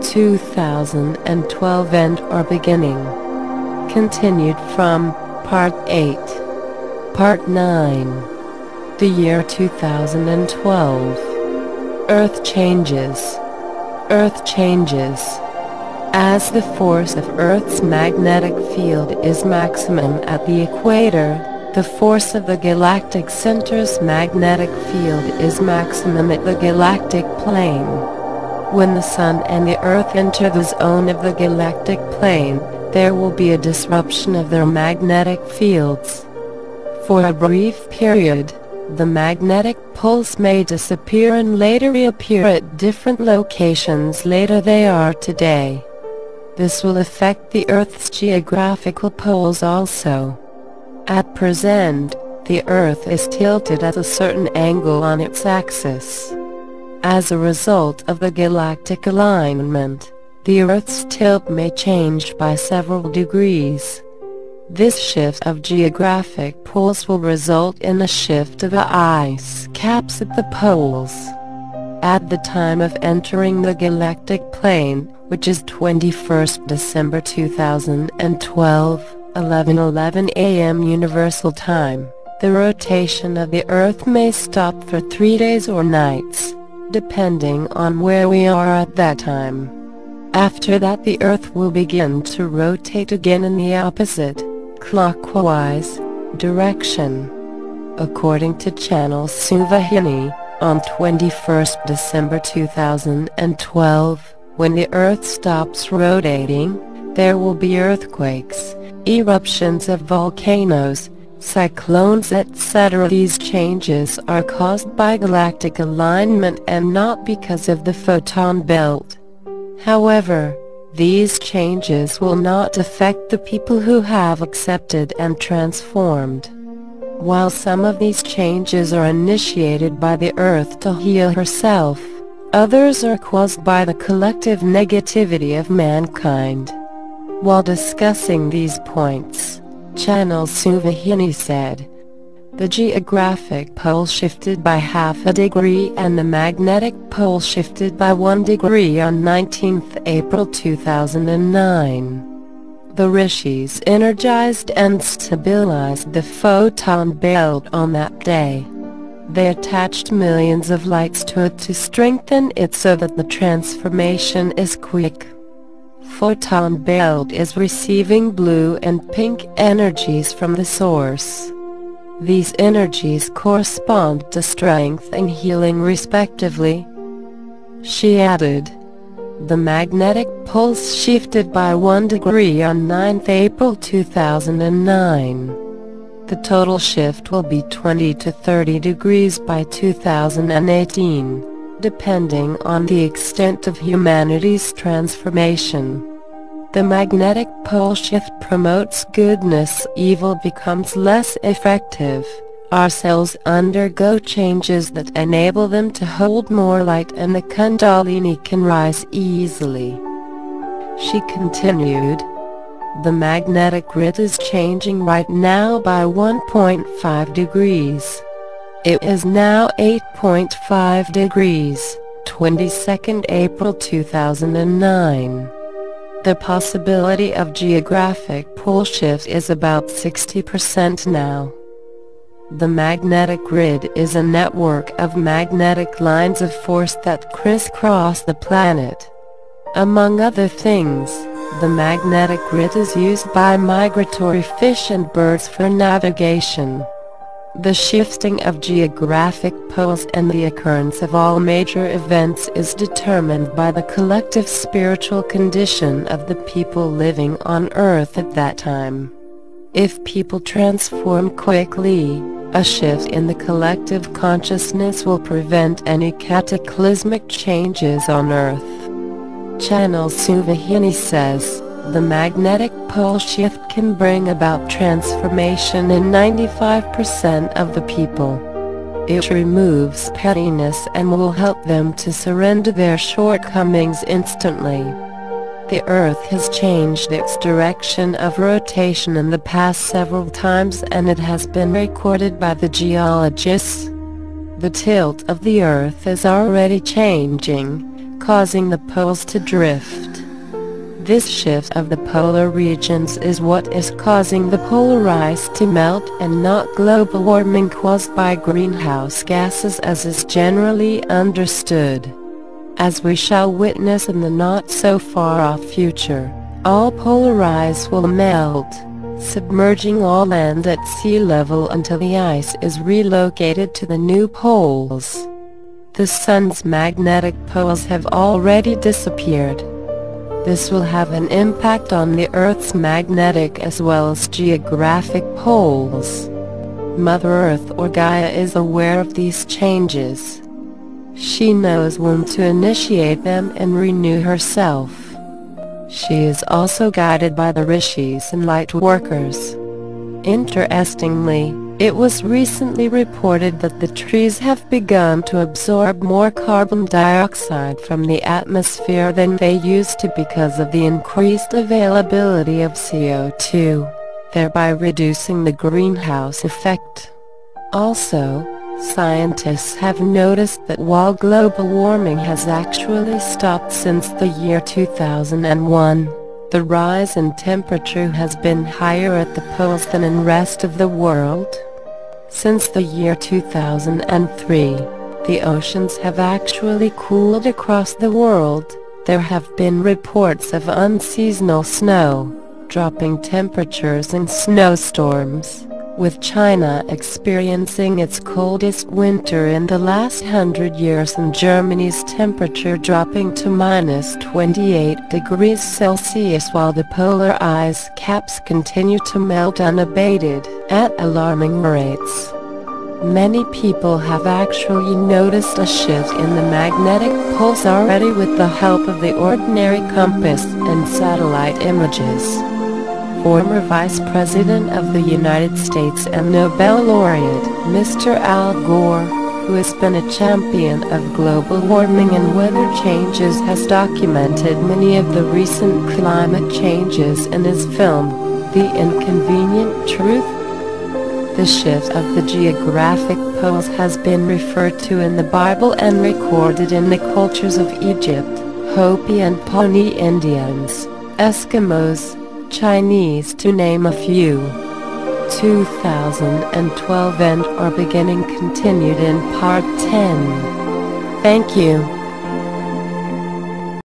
2012 end or beginning. Continued from Part 8. Part 9. The year 2012. Earth changes. Earth changes. As the force of Earth's magnetic field is maximum at the equator, the force of the galactic center's magnetic field is maximum at the galactic plane. When the Sun and the Earth enter the zone of the galactic plane, there will be a disruption of their magnetic fields. For a brief period, the magnetic poles may disappear and later reappear at different locations later they are today. This will affect the Earth's geographical poles also. At present, the Earth is tilted at a certain angle on its axis. As a result of the galactic alignment, the Earth's tilt may change by several degrees. This shift of geographic poles will result in a shift of the ice caps at the poles. At the time of entering the galactic plane, which is 21st December 2012, 11:11 a.m. Universal Time, the rotation of the Earth may stop for 3 days or nights, depending on where we are at that time. After that, the Earth will begin to rotate again in the opposite, clockwise, direction. According to Channel Suvahini, on 21st December 2012, when the Earth stops rotating, there will be earthquakes, eruptions of volcanoes, cyclones, etc. These changes are caused by galactic alignment and not because of the photon belt. However, these changes will not affect the people who have accepted and transformed. While some of these changes are initiated by the Earth to heal herself, others are caused by the collective negativity of mankind. While discussing these points, Channel Suvahini said, "The geographic pole shifted by half a degree and the magnetic pole shifted by 1 degree on 19th April 2009. The rishis energized and stabilized the photon belt on that day. They attached millions of lights to it to strengthen it so that the transformation is quick. Photon belt is receiving blue and pink energies from the source. These energies correspond to strength and healing respectively." She added, "The magnetic poles shifted by 1 degree on 9th April 2009. The total shift will be 20 to 30 degrees by 2018, depending on the extent of humanity's transformation. The magnetic pole shift promotes goodness, evil becomes less effective, our cells undergo changes that enable them to hold more light and the Kundalini can rise easily." She continued, "The magnetic grid is changing right now by 1.5 degrees. It is now 8.5 degrees, 22nd April 2009. The possibility of geographic pole shift is about 60% now. The magnetic grid is a network of magnetic lines of force that crisscross the planet. Among other things, the magnetic grid is used by migratory fish and birds for navigation. The shifting of geographic poles and the occurrence of all major events is determined by the collective spiritual condition of the people living on Earth at that time. If people transform quickly, a shift in the collective consciousness will prevent any cataclysmic changes on Earth." Channel Suvahini says, "The magnetic pole shift can bring about transformation in 95% of the people. It removes pettiness and will help them to surrender their shortcomings instantly. The Earth has changed its direction of rotation in the past several times and it has been recorded by the geologists. The tilt of the Earth is already changing, causing the poles to drift. This shift of the polar regions is what is causing the polar ice to melt, and not global warming caused by greenhouse gases as is generally understood. As we shall witness in the not-so-far-off future, all polar ice will melt, submerging all land at sea level until the ice is relocated to the new poles. The Sun's magnetic poles have already disappeared. This will have an impact on the Earth's magnetic as well as geographic poles. Mother Earth or Gaia is aware of these changes. She knows when to initiate them and renew herself. She is also guided by the rishis and light workers. Interestingly, it was recently reported that the trees have begun to absorb more carbon dioxide from the atmosphere than they used to because of the increased availability of CO2, thereby reducing the greenhouse effect. Also, scientists have noticed that while global warming has actually stopped since the year 2001, the rise in temperature has been higher at the poles than in rest of the world. Since the year 2003, the oceans have actually cooled across the world. There have been reports of unseasonal snow, dropping temperatures and snowstorms, with China experiencing its coldest winter in the last 100 years and Germany's temperature dropping to -28 degrees Celsius while the polar ice caps continue to melt unabated at alarming rates. Many people have actually noticed a shift in the magnetic poles already with the help of the ordinary compass and satellite images. Former Vice President of the United States and Nobel laureate, Mr. Al Gore, who has been a champion of global warming and weather changes, has documented many of the recent climate changes in his film, The Inconvenient Truth. The shift of the geographic poles has been referred to in the Bible and recorded in the cultures of Egypt, Hopi and Pawnee Indians, Eskimos, Chinese to name a few. 2012 End or Beginning continued in Part 10. Thank you.